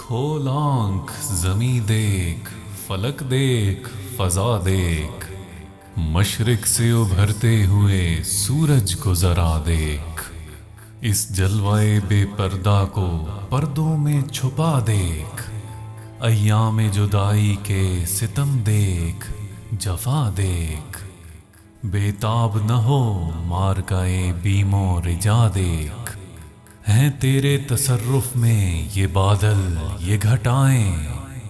کھول آنکھ زمیں دیکھ، فلک دیکھ، فضا دیکھ، مشرق سے ابھرتے ہوئے سورج کو ذرا دیکھ، اس جلوائے بے پردہ کو پردوں میں چھپا دیکھ، ایام جدائی کے ستم دیکھ، جفا دیکھ، بے تاب نہ ہو مارکائے بیم و رجا دیکھ، ہیں تیرے تصرف میں یہ بادل، یہ گھٹائیں،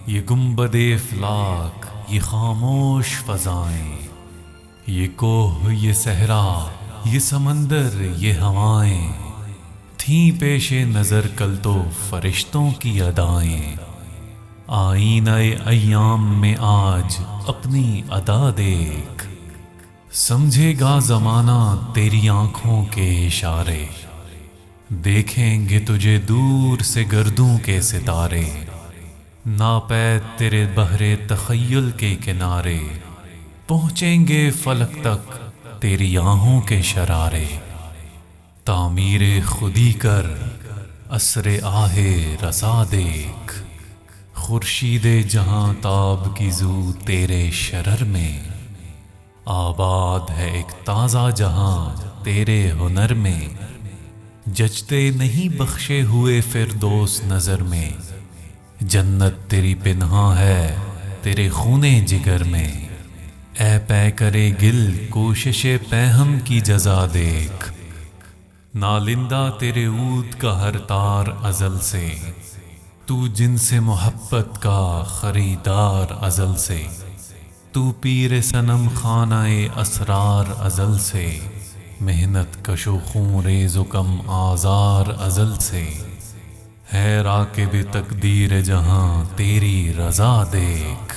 یہ گنبد افلاک، یہ خاموش فضائیں، یہ کوہ، یہ صحرا، یہ سمندر، یہ ہوائیں، تھیں پیش نظر کل تو فرشتوں کی ادائیں، آئینہ ایام میں آج اپنی ادا دیکھ، سمجھے گا زمانہ تیری آنکھوں کے اشارے، دیکھیں گے تجھے دور سے گردوں کے ستارے، ناپید تیرے بحر تخیل کے کنارے، پہنچیں گے فلک تک تیری آہوں کے شرارے، تعمیر خودی کر عصر آہ رسا دیکھ، خورشید جہاں تاب کی زو تیرے شرر میں، آباد ہے ایک تازہ جہاں تیرے ہنر میں، جچتے نہیں بخشے ہوئے فردوس نظر میں، جنت تیری پنہاں ہے تیرے خون جگر میں، اے پے کرے گل کوشش پیہم کی جزا دیکھ، نالندہ تیرے عود کا ہر تار ازل سے، تو جن سے محبت کا خریدار ازل سے، تو پیر صنم خانہ اسرار ازل سے، محنت کش و خون ریز و کم آزار ازل سے، ہے راکب تقدیر جہاں تیری رضا دیکھ۔